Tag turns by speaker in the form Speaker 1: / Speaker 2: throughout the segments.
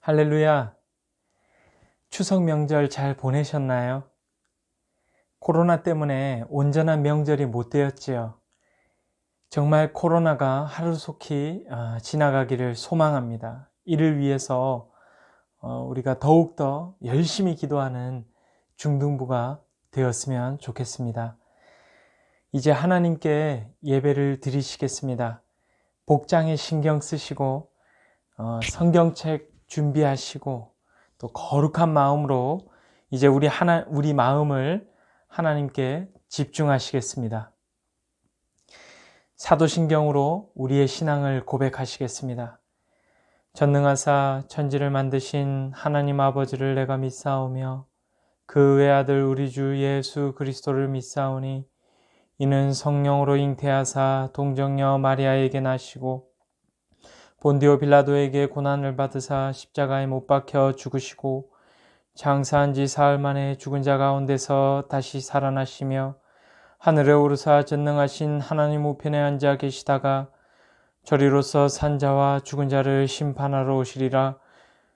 Speaker 1: 할렐루야. 추석 명절 잘 보내셨나요? 코로나 때문에 온전한 명절이 못 되었지요. 정말 코로나가 하루속히 지나가기를 소망합니다. 이를 위해서 우리가 더욱더 열심히 기도하는 중등부가 되었으면 좋겠습니다. 이제 하나님께 예배를 드리시겠습니다. 복장에 신경 쓰시고 성경책 준비하시고 또 거룩한 마음으로 이제 우리 마음을 하나님께 집중하시겠습니다. 사도신경으로 우리의 신앙을 고백하시겠습니다. 전능하사 천지를 만드신 하나님 아버지를 내가 믿사오며 그 외아들 우리 주 예수 그리스도를 믿사오니 이는 성령으로 잉태하사 동정녀 마리아에게 나시고 본디오 빌라도에게 고난을 받으사 십자가에 못 박혀 죽으시고 장사한 지 사흘 만에 죽은 자 가운데서 다시 살아나시며 하늘에 오르사 전능하신 하나님 우편에 앉아 계시다가 저리로서 산 자와 죽은 자를 심판하러 오시리라.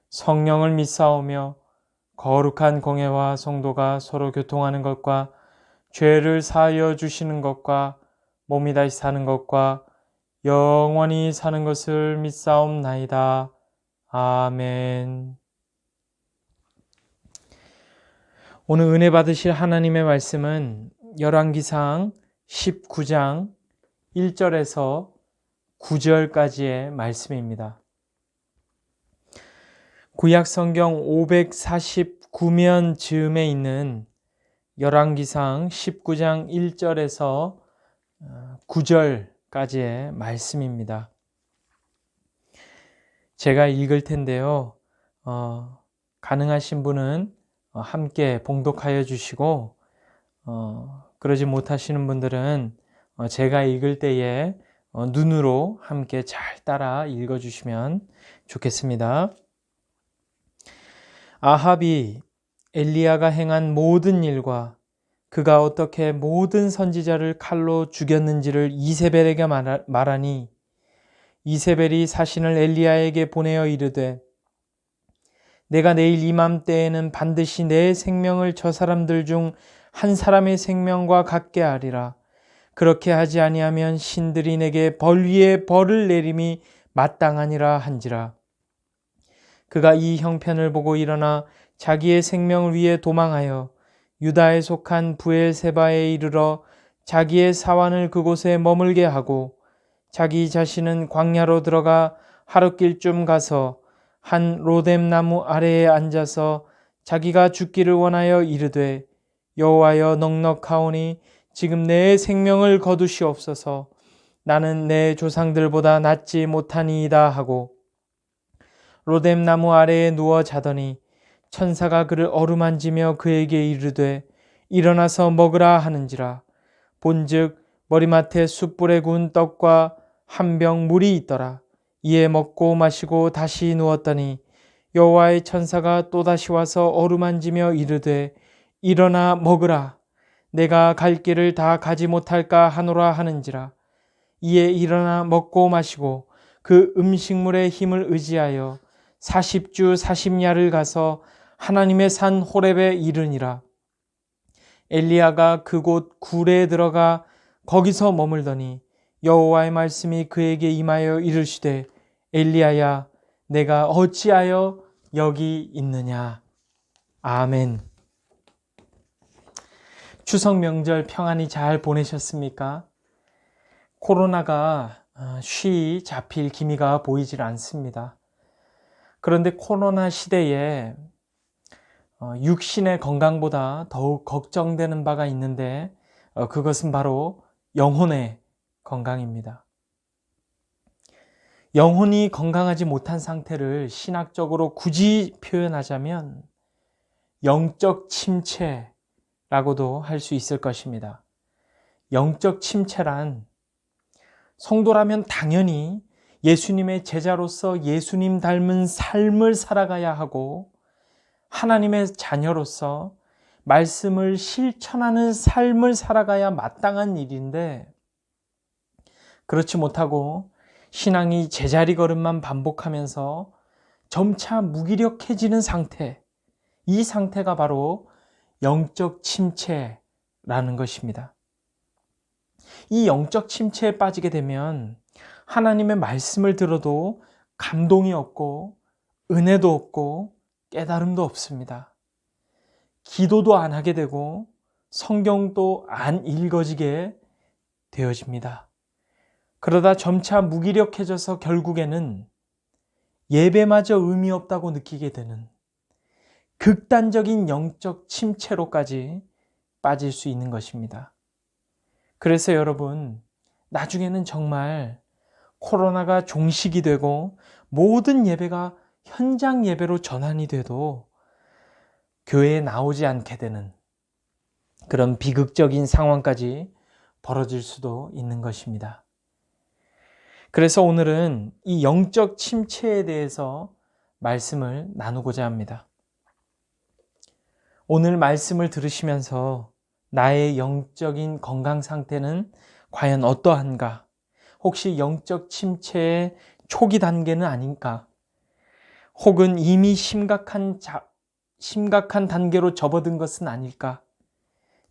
Speaker 1: 성령을 믿사오며 거룩한 공회와 성도가 서로 교통하는 것과 죄를 사하여 주시는 것과 몸이 다시 사는 것과 영원히 사는 것을 믿사옵나이다. 아멘. 오늘 은혜 받으실 하나님의 말씀은 열왕기상 19장 1절에서 9절까지의 말씀입니다. 구약 성경 549면 즈음에 있는 열왕기상 19장 1절에서 9절까지의 말씀입니다. 제가 읽을 텐데요. 가능하신 분은 함께 봉독하여 주시고 그러지 못하시는 분들은 제가 읽을 때에 눈으로 함께 잘 따라 읽어주시면 좋겠습니다. 아합이 엘리야가 행한 모든 일과 그가 어떻게 모든 선지자를 칼로 죽였는지를 이세벨에게 말하니 이세벨이 사신을 엘리야에게 보내어 이르되 내가 내일 이맘때에는 반드시 내 생명을 저 사람들 중 한 사람의 생명과 같게 하리라. 그렇게 하지 아니하면 신들이 내게 벌 위에 벌을 내림이 마땅하니라 한지라. 그가 이 형편을 보고 일어나 자기의 생명을 위해 도망하여 유다에 속한 부엘세바에 이르러 자기의 사환을 그곳에 머물게 하고 자기 자신은 광야로 들어가 하룻길쯤 가서 한 로뎀 나무 아래에 앉아서 자기가 죽기를 원하여 이르되 여호와여 넉넉하오니 지금 내 생명을 거두시옵소서. 나는 내 조상들보다 낫지 못하니이다 하고 로뎀 나무 아래에 누워 자더니 천사가 그를 어루만지며 그에게 이르되 일어나서 먹으라 하는지라. 본즉 머리맡에 숯불에 구운 떡과 한 병 물이 있더라. 이에 먹고 마시고 다시 누웠더니 여호와의 천사가 또다시 와서 어루만지며 이르되 일어나 먹으라. 내가 갈 길을 다 가지 못할까 하노라 하는지라. 이에 일어나 먹고 마시고 그 음식물의 힘을 의지하여 40주 40야를 가서 하나님의 산 호렙에 이르니라. 엘리야가 그곳 굴에 들어가 거기서 머물더니 여호와의 말씀이 그에게 임하여 이르시되 엘리야야 내가 어찌하여 여기 있느냐. 아멘. 추석 명절 평안히 잘 보내셨습니까? 코로나가 쉬이 잡힐 기미가 보이질 않습니다. 그런데 코로나 시대에 육신의 건강보다 더욱 걱정되는 바가 있는데 그것은 바로 영혼의 건강입니다. 영혼이 건강하지 못한 상태를 신학적으로 굳이 표현하자면 영적 침체라고도 할 수 있을 것입니다. 영적 침체란 성도라면 당연히 예수님의 제자로서 예수님 닮은 삶을 살아가야 하고 하나님의 자녀로서 말씀을 실천하는 삶을 살아가야 마땅한 일인데 그렇지 못하고 신앙이 제자리 걸음만 반복하면서 점차 무기력해지는 상태, 이 상태가 바로 영적 침체라는 것입니다. 이 영적 침체에 빠지게 되면 하나님의 말씀을 들어도 감동이 없고 은혜도 없고 깨달음도 없습니다. 기도도 안 하게 되고 성경도 안 읽어지게 되어집니다. 그러다 점차 무기력해져서 결국에는 예배마저 의미 없다고 느끼게 되는 극단적인 영적 침체로까지 빠질 수 있는 것입니다. 그래서 여러분, 나중에는 정말 코로나가 종식이 되고 모든 예배가 현장 예배로 전환이 돼도 교회에 나오지 않게 되는 그런 비극적인 상황까지 벌어질 수도 있는 것입니다. 그래서 오늘은 이 영적 침체에 대해서 말씀을 나누고자 합니다. 오늘 말씀을 들으시면서 나의 영적인 건강 상태는 과연 어떠한가? 혹시 영적 침체의 초기 단계는 아닌가? 혹은 이미 심각한 단계로 접어든 것은 아닐까?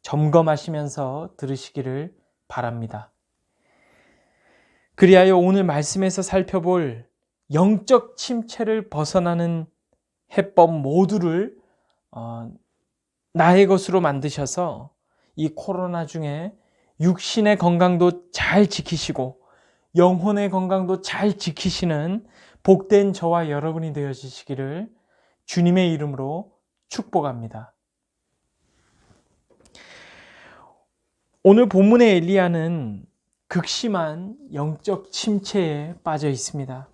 Speaker 1: 점검하시면서 들으시기를 바랍니다. 그리하여 오늘 말씀에서 살펴볼 영적 침체를 벗어나는 해법 모두를 나의 것으로 만드셔서 이 코로나 중에 육신의 건강도 잘 지키시고 영혼의 건강도 잘 지키시는 복된 저와 여러분이 되어주시기를 주님의 이름으로 축복합니다. 오늘 본문의 엘리야는 극심한 영적 침체에 빠져 있습니다.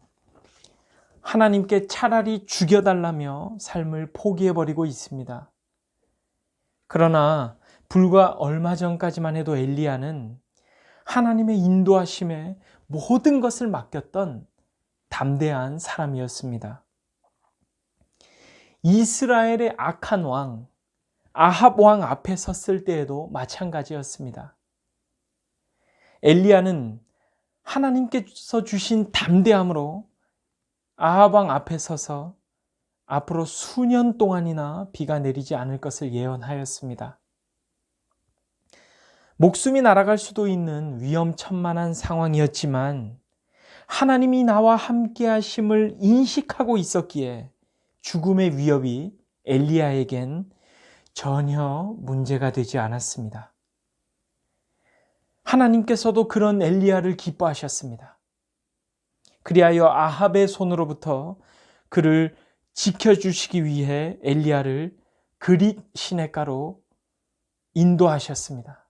Speaker 1: 하나님께 차라리 죽여달라며 삶을 포기해버리고 있습니다. 그러나 불과 얼마 전까지만 해도 엘리야는 하나님의 인도하심에 모든 것을 맡겼던 담대한 사람이었습니다. 이스라엘의 악한 왕, 아합 왕 앞에 섰을 때에도 마찬가지였습니다. 엘리야는 하나님께서 주신 담대함으로 아합 왕 앞에 서서 앞으로 수년 동안이나 비가 내리지 않을 것을 예언하였습니다. 목숨이 날아갈 수도 있는 위험천만한 상황이었지만 하나님이 나와 함께 하심을 인식하고 있었기에 죽음의 위협이 엘리야에겐 전혀 문제가 되지 않았습니다. 하나님께서도 그런 엘리야를 기뻐하셨습니다. 그리하여 아합의 손으로부터 그를 지켜주시기 위해 엘리야를 그릿 시냇가로 인도하셨습니다.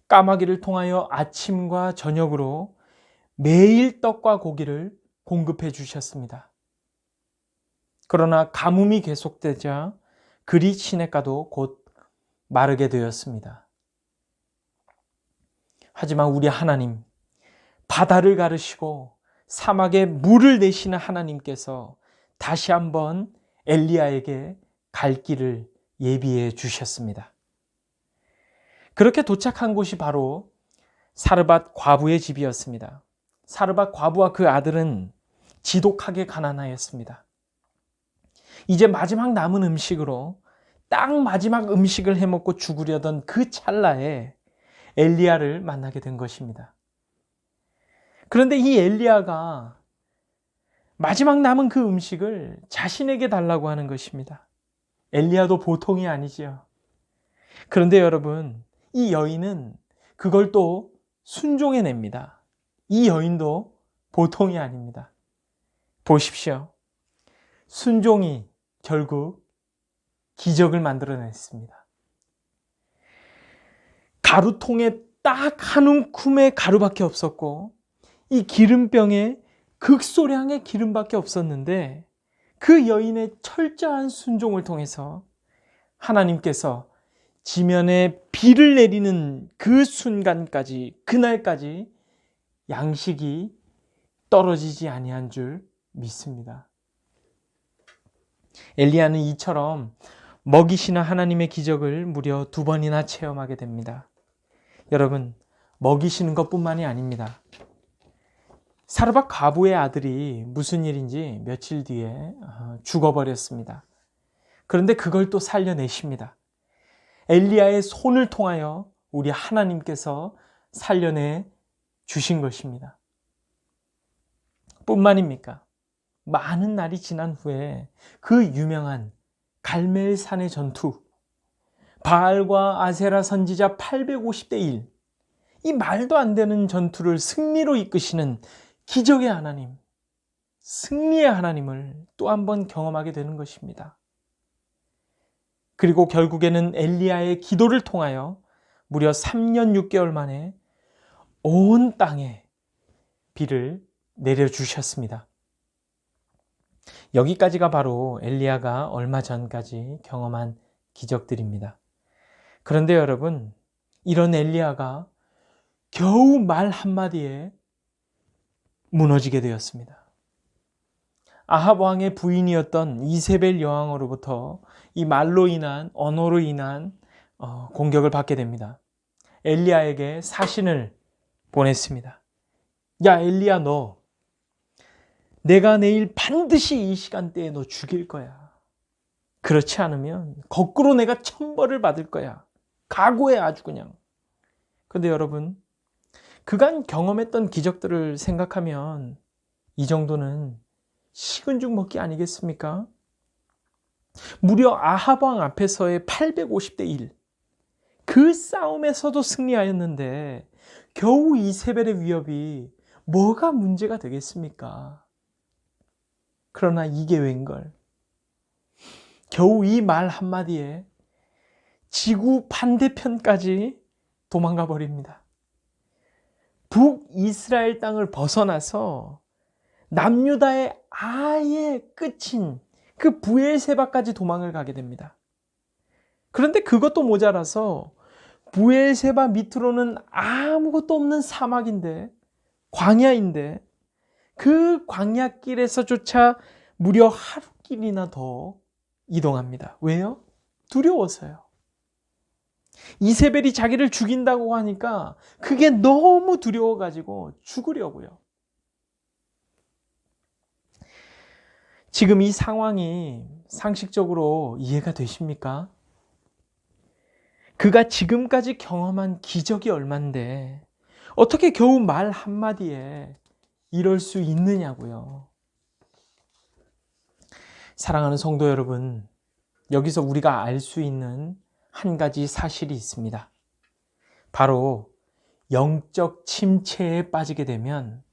Speaker 1: 까마귀를 통하여 아침과 저녁으로 매일 떡과 고기를 공급해 주셨습니다. 그러나 가뭄이 계속되자 그릿 시냇가도 곧 마르게 되었습니다. 하지만 우리 하나님, 바다를 가르시고 사막에 물을 내시는 하나님께서 다시 한번 엘리야에게 갈 길을 예비해 주셨습니다. 그렇게 도착한 곳이 바로 사르밧 과부의 집이었습니다. 사르밧 과부와 그 아들은 지독하게 가난하였습니다. 이제 마지막 남은 음식으로 딱 마지막 음식을 해먹고 죽으려던 그 찰나에 엘리야를 만나게 된 것입니다. 그런데 이 엘리야가 마지막 남은 그 음식을 자신에게 달라고 하는 것입니다. 엘리야도 보통이 아니지요. 그런데 여러분, 이 여인은 그걸 또 순종해냅니다. 이 여인도 보통이 아닙니다. 보십시오. 순종이 결국 기적을 만들어냈습니다. 가루통에 딱 한 움큼의 가루밖에 없었고 이 기름병에 극소량의 기름밖에 없었는데 그 여인의 철저한 순종을 통해서 하나님께서 지면에 비를 내리는 그 순간까지, 그날까지 양식이 떨어지지 아니한 줄 믿습니다. 엘리야는 이처럼 먹이시는 하나님의 기적을 무려 2번이나 체험하게 됩니다. 여러분, 먹이시는 것뿐만이 아닙니다. 사르밧 과부의 아들이 무슨 일인지 며칠 뒤에 죽어버렸습니다. 그런데 그걸 또 살려내십니다. 엘리야의 손을 통하여 우리 하나님께서 살려내 주신 것입니다. 뿐만입니까? 많은 날이 지난 후에 그 유명한 갈멜산의 전투, 바알과 아세라 선지자 850대 1, 이 말도 안 되는 전투를 승리로 이끄시는 기적의 하나님, 승리의 하나님을 또 한 번 경험하게 되는 것입니다. 그리고 결국에는 엘리야의 기도를 통하여 무려 3년 6개월 만에 온 땅에 비를 내려주셨습니다. 여기까지가 바로 엘리야가 얼마 전까지 경험한 기적들입니다. 그런데 여러분, 이런 엘리야가 겨우 말 한마디에 무너지게 되었습니다. 아합 왕의 부인이었던 이세벨 여왕으로부터 이 말로 인한, 언어로 인한 공격을 받게 됩니다. 엘리야에게 사신을 보냈습니다. 야, 엘리야, 너 내가 내일 반드시 이 시간대에 너 죽일 거야. 그렇지 않으면 거꾸로 내가 천벌을 받을 거야. 각오해, 아주 그냥. 근데 여러분, 그간 경험했던 기적들을 생각하면 이 정도는 식은 죽 먹기 아니겠습니까? 무려 아합 왕 앞에서의 850대 1, 그 싸움에서도 승리하였는데 겨우 이세벨의 위협이 뭐가 문제가 되겠습니까? 그러나 이게 웬걸? 겨우 이 말 한마디에 지구 반대편까지 도망가 버립니다. 북이스라엘 땅을 벗어나서 남유다의 아예 끝인 그 부엘세바까지 도망을 가게 됩니다. 그런데 그것도 모자라서 부엘세바 밑으로는 아무것도 없는 사막인데, 광야인데, 그 광야길에서조차 무려 하루길이나 더 이동합니다. 왜요? 두려워서요. 이세벨이 자기를 죽인다고 하니까 그게 너무 두려워가지고 죽으려고요. 지금 이 상황이 상식적으로 이해가 되십니까? 그가 지금까지 경험한 기적이 얼만데 어떻게 겨우 말 한마디에 이럴 수 있느냐고요. 사랑하는 성도 여러분, 여기서 우리가 알 수 있는 한 가지 사실이 있습니다. 바로 영적 침체에 빠지게 되면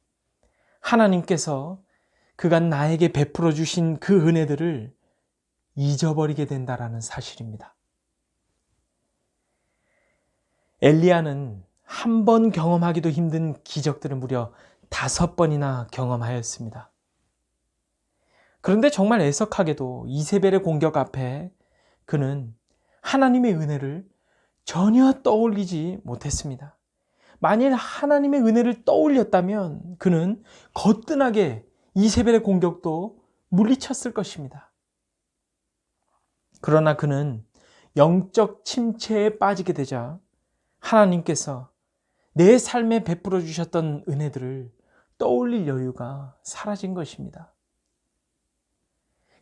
Speaker 1: 하나님께서 그간 나에게 베풀어 주신 그 은혜들을 잊어버리게 된다라는 사실입니다. 엘리야는 한 번 경험하기도 힘든 기적들을 무려 5번이나 경험하였습니다. 그런데 정말 애석하게도 이세벨의 공격 앞에 그는 하나님의 은혜를 전혀 떠올리지 못했습니다. 만일 하나님의 은혜를 떠올렸다면 그는 거뜬하게 이세벨의 공격도 물리쳤을 것입니다. 그러나 그는 영적 침체에 빠지게 되자 하나님께서 내 삶에 베풀어 주셨던 은혜들을 떠올릴 여유가 사라진 것입니다.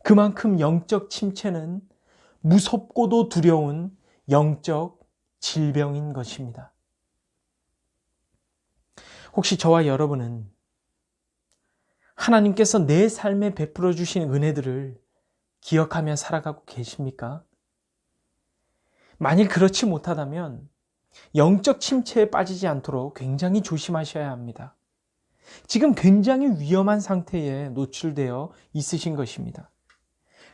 Speaker 1: 그만큼 영적 침체는 무섭고도 두려운 영적 질병인 것입니다. 혹시 저와 여러분은 하나님께서 내 삶에 베풀어 주신 은혜들을 기억하며 살아가고 계십니까? 만일 그렇지 못하다면 영적 침체에 빠지지 않도록 굉장히 조심하셔야 합니다. 지금 굉장히 위험한 상태에 노출되어 있으신 것입니다.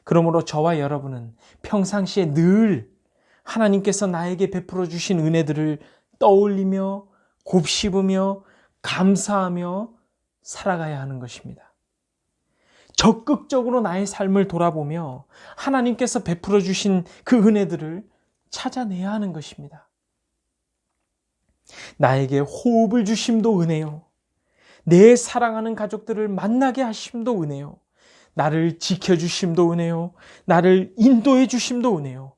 Speaker 1: 그러므로 저와 여러분은 평상시에 늘 하나님께서 나에게 베풀어 주신 은혜들을 떠올리며 곱씹으며 감사하며 살아가야 하는 것입니다. 적극적으로 나의 삶을 돌아보며 하나님께서 베풀어 주신 그 은혜들을 찾아내야 하는 것입니다. 나에게 호흡을 주심도 은혜요. 내 사랑하는 가족들을 만나게 하심도 은혜요. 나를 지켜주심도 은혜요. 나를 인도해 주심도 은혜요.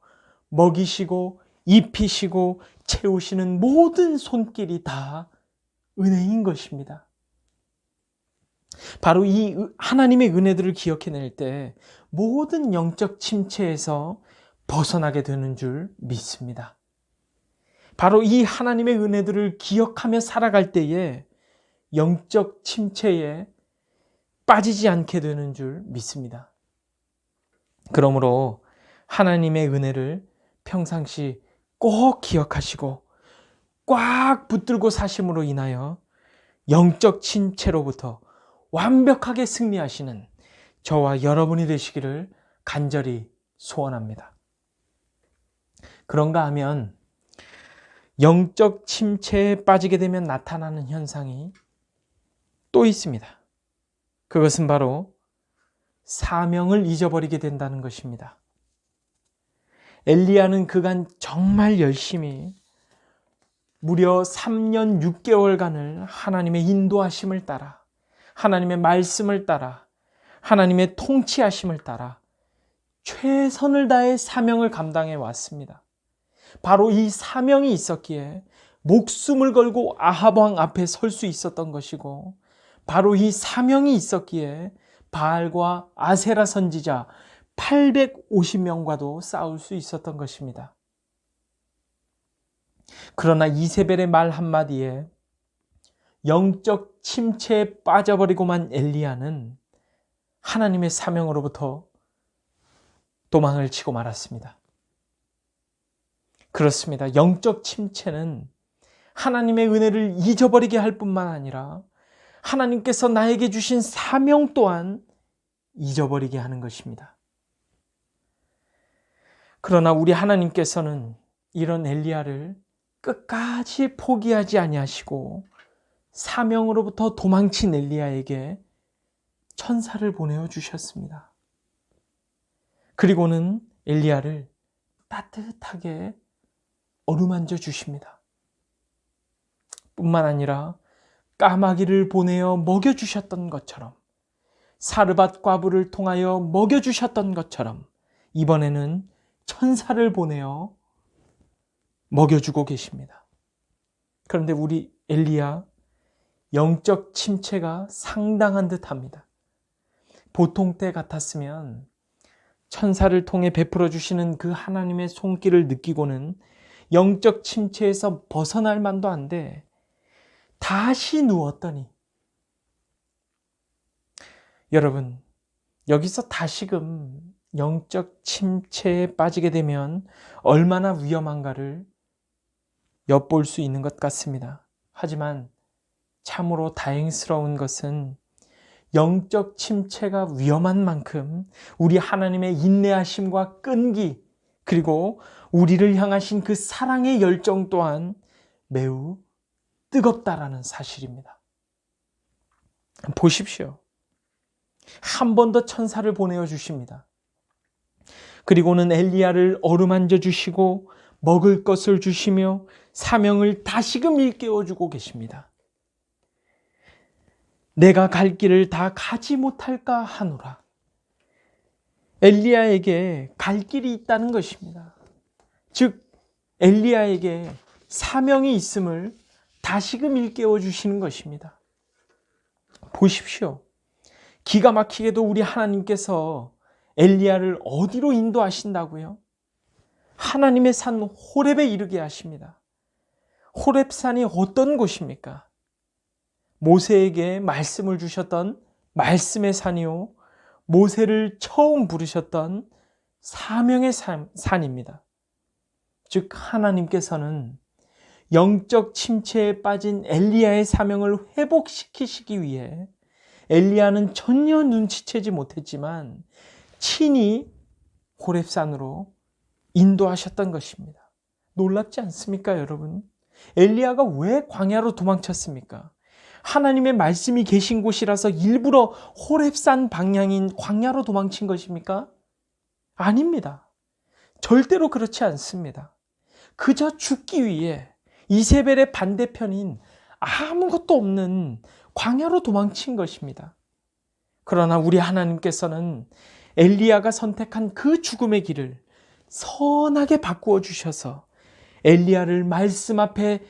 Speaker 1: 먹이시고 입히시고 채우시는 모든 손길이 다 은혜인 것입니다. 바로 이 하나님의 은혜들을 기억해낼 때 모든 영적 침체에서 벗어나게 되는 줄 믿습니다. 바로 이 하나님의 은혜들을 기억하며 살아갈 때에 영적 침체에 빠지지 않게 되는 줄 믿습니다. 그러므로 하나님의 은혜를 평상시 꼭 기억하시고 꽉 붙들고 사심으로 인하여 영적 침체로부터 완벽하게 승리하시는 저와 여러분이 되시기를 간절히 소원합니다. 그런가 하면 영적 침체에 빠지게 되면 나타나는 현상이 또 있습니다. 그것은 바로 사명을 잊어버리게 된다는 것입니다. 엘리야는 그간 정말 열심히 무려 3년 6개월간을 하나님의 인도하심을 따라, 하나님의 말씀을 따라, 하나님의 통치하심을 따라 최선을 다해 사명을 감당해 왔습니다. 바로 이 사명이 있었기에 목숨을 걸고 아합 왕 앞에 설 수 있었던 것이고, 바로 이 사명이 있었기에 바알과 아세라 선지자 850명과도 싸울 수 있었던 것입니다. 그러나 이세벨의 말 한마디에 영적 침체에 빠져버리고만 엘리야는 하나님의 사명으로부터 도망을 치고 말았습니다. 그렇습니다. 영적 침체는 하나님의 은혜를 잊어버리게 할 뿐만 아니라 하나님께서 나에게 주신 사명 또한 잊어버리게 하는 것입니다. 그러나 우리 하나님께서는 이런 엘리야를 끝까지 포기하지 아니하시고 사명으로부터 도망친 엘리야에게 천사를 보내어 주셨습니다. 그리고는 엘리야를 따뜻하게 어루만져 주십니다. 뿐만 아니라 까마귀를 보내어 먹여주셨던 것처럼, 사르밧 과부를 통하여 먹여주셨던 것처럼 이번에는 천사를 보내어 먹여주고 계십니다. 그런데 우리 엘리야 영적 침체가 상당한 듯합니다. 보통 때 같았으면 천사를 통해 베풀어 주시는 그 하나님의 손길을 느끼고는 영적 침체에서 벗어날 만도 한데 다시 누웠더니, 여러분, 여기서 다시금 영적 침체에 빠지게 되면 얼마나 위험한가를 엿볼 수 있는 것 같습니다. 하지만 참으로 다행스러운 것은 영적 침체가 위험한 만큼 우리 하나님의 인내하심과 끈기, 그리고 우리를 향하신 그 사랑의 열정 또한 매우 뜨겁다라는 사실입니다. 보십시오. 한 번 더 천사를 보내어 주십니다. 그리고는 엘리야를 어루만져 주시고 먹을 것을 주시며 사명을 다시금 일깨워 주고 계십니다. 내가 갈 길을 다 가지 못할까 하노라. 엘리야에게 갈 길이 있다는 것입니다. 즉 엘리야에게 사명이 있음을 다시금 일깨워 주시는 것입니다. 보십시오. 기가 막히게도 우리 하나님께서 엘리야를 어디로 인도하신다고요? 하나님의 산 호렙에 이르게 하십니다. 호렙산이 어떤 곳입니까? 모세에게 말씀을 주셨던 말씀의 산이요, 모세를 처음 부르셨던 사명의 산입니다. 즉 하나님께서는 영적 침체에 빠진 엘리야의 사명을 회복시키시기 위해 엘리야는 전혀 눈치채지 못했지만 친히 호렙산으로 인도하셨던 것입니다. 놀랍지 않습니까, 여러분? 엘리야가 왜 광야로 도망쳤습니까? 하나님의 말씀이 계신 곳이라서 일부러 호렙산 방향인 광야로 도망친 것입니까? 아닙니다. 절대로 그렇지 않습니다. 그저 죽기 위해 이세벨의 반대편인 아무것도 없는 광야로 도망친 것입니다. 그러나 우리 하나님께서는 엘리야가 선택한 그 죽음의 길을 선하게 바꾸어 주셔서 엘리야를 말씀 앞에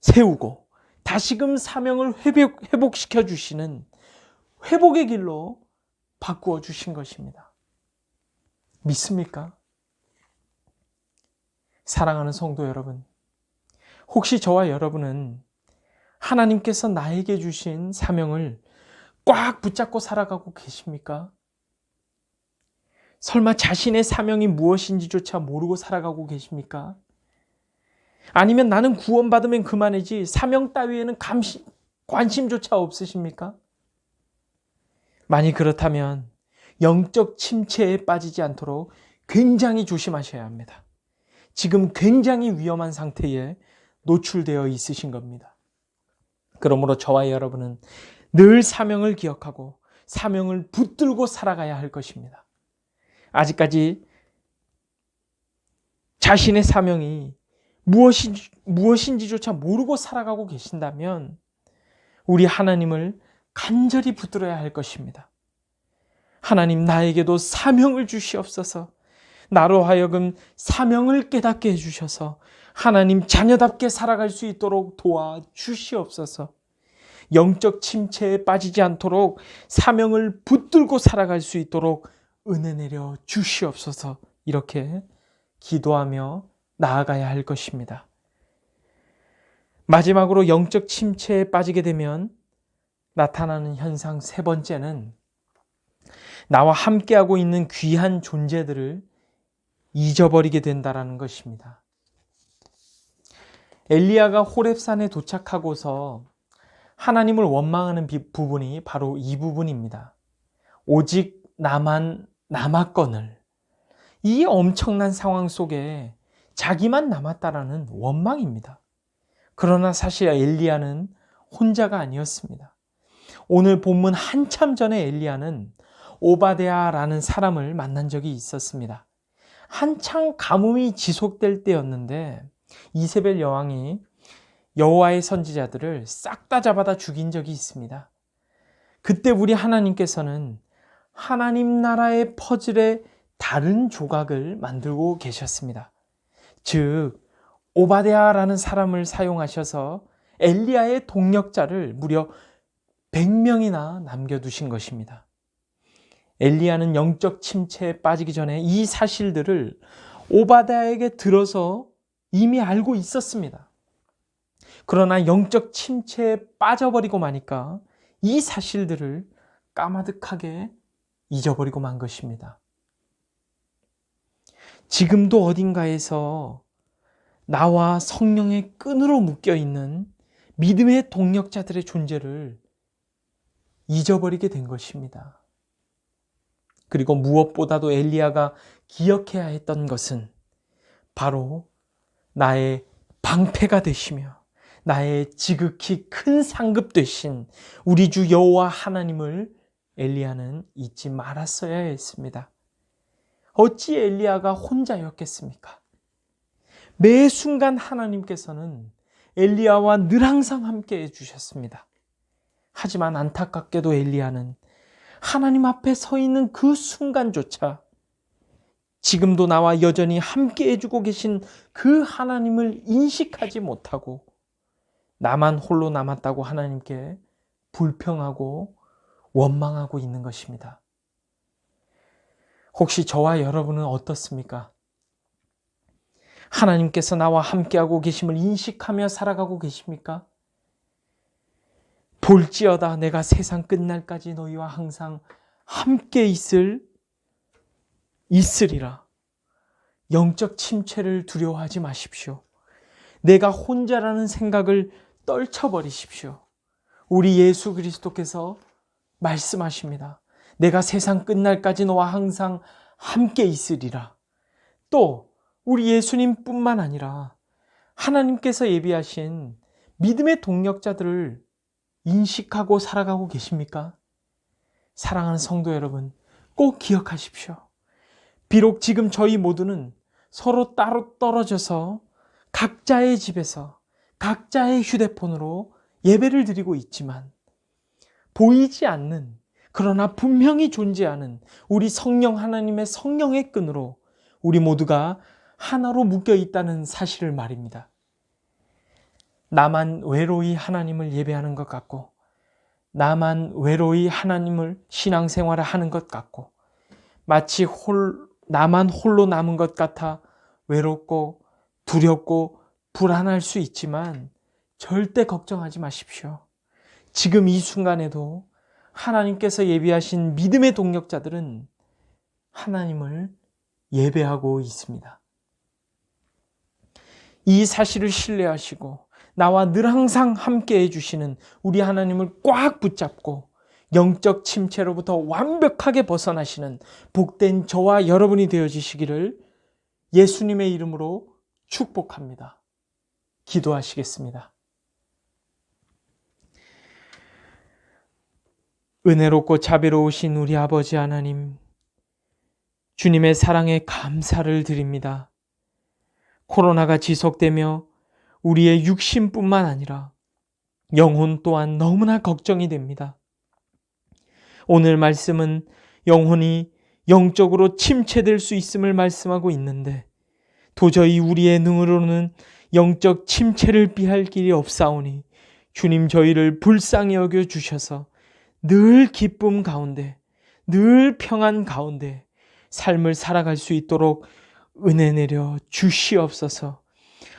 Speaker 1: 세우고 다시금 사명을 회복시켜 주시는 회복의 길로 바꾸어 주신 것입니다. 믿습니까? 사랑하는 성도 여러분, 혹시 저와 여러분은 하나님께서 나에게 주신 사명을 꽉 붙잡고 살아가고 계십니까? 설마 자신의 사명이 무엇인지조차 모르고 살아가고 계십니까? 아니면 나는 구원받으면 그만이지 사명 따위에는 관심조차 없으십니까? 만약 그렇다면 영적 침체에 빠지지 않도록 굉장히 조심하셔야 합니다. 지금 굉장히 위험한 상태에 노출되어 있으신 겁니다. 그러므로 저와 여러분은 늘 사명을 기억하고 사명을 붙들고 살아가야 할 것입니다. 아직까지 자신의 사명이 무엇인지조차 모르고 살아가고 계신다면 우리 하나님을 간절히 붙들어야 할 것입니다. 하나님, 나에게도 사명을 주시옵소서. 나로 하여금 사명을 깨닫게 해주셔서 하나님 자녀답게 살아갈 수 있도록 도와주시옵소서. 영적 침체에 빠지지 않도록 사명을 붙들고 살아갈 수 있도록 은혜 내려 주시옵소서. 이렇게 기도하며 나아가야 할 것입니다. 마지막으로 영적 침체에 빠지게 되면 나타나는 현상 세 번째는 나와 함께하고 있는 귀한 존재들을 잊어버리게 된다는 것입니다. 엘리야가 호렙산에 도착하고서 하나님을 원망하는 부분이 바로 이 부분입니다. 오직 나만 남았거늘. 이 엄청난 상황 속에 자기만 남았다라는 원망입니다. 그러나 사실 엘리야는 혼자가 아니었습니다. 오늘 본문 한참 전에 엘리야는 오바댜라는 사람을 만난 적이 있었습니다. 한창 가뭄이 지속될 때였는데 이세벨 여왕이 여호와의 선지자들을 싹 다 잡아다 죽인 적이 있습니다. 그때 우리 하나님께서는 하나님 나라의 퍼즐의 다른 조각을 만들고 계셨습니다. 즉 오바댜라는 사람을 사용하셔서 엘리야의 동력자를 무려 100명이나 남겨두신 것입니다. 엘리야는 영적 침체에 빠지기 전에 이 사실들을 오바댜에게 들어서 이미 알고 있었습니다. 그러나 영적 침체에 빠져버리고 마니까 이 사실들을 까마득하게 잊어버리고 만 것입니다. 지금도 어딘가에서 나와 성령의 끈으로 묶여있는 믿음의 동력자들의 존재를 잊어버리게 된 것입니다. 그리고 무엇보다도 엘리야가 기억해야 했던 것은 바로 나의 방패가 되시며 나의 지극히 큰 상급 되신 우리 주 여호와 하나님을 엘리야는 잊지 말았어야 했습니다. 어찌 엘리야가 혼자였겠습니까? 매 순간 하나님께서는 엘리야와 늘 항상 함께 해주셨습니다. 하지만 안타깝게도 엘리야는 하나님 앞에 서 있는 그 순간조차 지금도 나와 여전히 함께 해주고 계신 그 하나님을 인식하지 못하고 나만 홀로 남았다고 하나님께 불평하고 원망하고 있는 것입니다. 혹시 저와 여러분은 어떻습니까? 하나님께서 나와 함께하고 계심을 인식하며 살아가고 계십니까? 볼지어다 내가 세상 끝날까지 너희와 항상 함께 있으리라. 영적 침체를 두려워하지 마십시오. 내가 혼자라는 생각을 떨쳐버리십시오. 우리 예수 그리스도께서 말씀하십니다. 내가 세상 끝날까지 너와 항상 함께 있으리라. 또 우리 예수님뿐만 아니라 하나님께서 예비하신 믿음의 동력자들을 인식하고 살아가고 계십니까? 사랑하는 성도 여러분, 꼭 기억하십시오. 비록 지금 저희 모두는 서로 따로 떨어져서 각자의 집에서 각자의 휴대폰으로 예배를 드리고 있지만 보이지 않는, 그러나 분명히 존재하는 우리 성령 하나님의 성령의 끈으로 우리 모두가 하나로 묶여 있다는 사실을 말입니다. 나만 외로이 하나님을 예배하는 것 같고 나만 외로이 하나님을 신앙생활을 하는 것 같고 마치 나만 홀로 남은 것 같아 외롭고 두렵고 불안할 수 있지만 절대 걱정하지 마십시오. 지금 이 순간에도 하나님께서 예비하신 믿음의 동력자들은 하나님을 예배하고 있습니다. 이 사실을 신뢰하시고 나와 늘 항상 함께 해주시는 우리 하나님을 꽉 붙잡고 영적 침체로부터 완벽하게 벗어나시는 복된 저와 여러분이 되어주시기를 예수님의 이름으로 축복합니다. 기도하시겠습니다. 은혜롭고 자비로우신 우리 아버지 하나님, 주님의 사랑에 감사를 드립니다. 코로나가 지속되며 우리의 육신뿐만 아니라 영혼 또한 너무나 걱정이 됩니다. 오늘 말씀은 영혼이 영적으로 침체될 수 있음을 말씀하고 있는데 도저히 우리의 능으로는 영적 침체를 피할 길이 없사오니 주님 저희를 불쌍히 여겨 주셔서 늘 기쁨 가운데, 늘 평안 가운데 삶을 살아갈 수 있도록 은혜 내려 주시옵소서.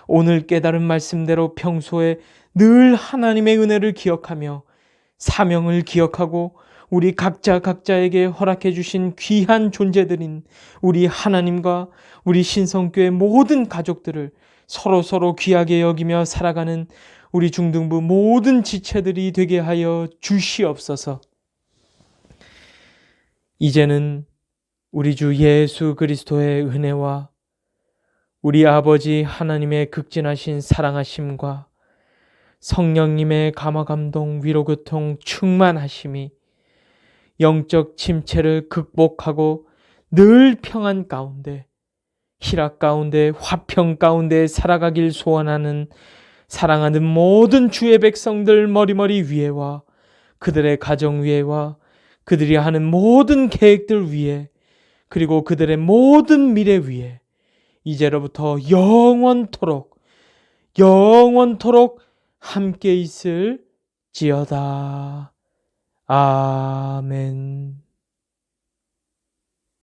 Speaker 1: 오늘 깨달은 말씀대로 평소에 늘 하나님의 은혜를 기억하며 사명을 기억하고 우리 각자에게 허락해 주신 귀한 존재들인 우리 하나님과 우리 신성교회 모든 가족들을 서로 귀하게 여기며 살아가는 우리 중등부 모든 지체들이 되게 하여 주시옵소서. 이제는 우리 주 예수 그리스도의 은혜와 우리 아버지 하나님의 극진하신 사랑하심과 성령님의 감화감동 위로교통 충만하심이 영적 침체를 극복하고 늘 평안 가운데, 희락 가운데, 화평 가운데 살아가길 소원하는 사랑하는 모든 주의 백성들 머리머리 위에와 그들의 가정 위에와 그들이 하는 모든 계획들 위에 그리고 그들의 모든 미래 위에 이제로부터 영원토록 함께 있을지어다. 아멘.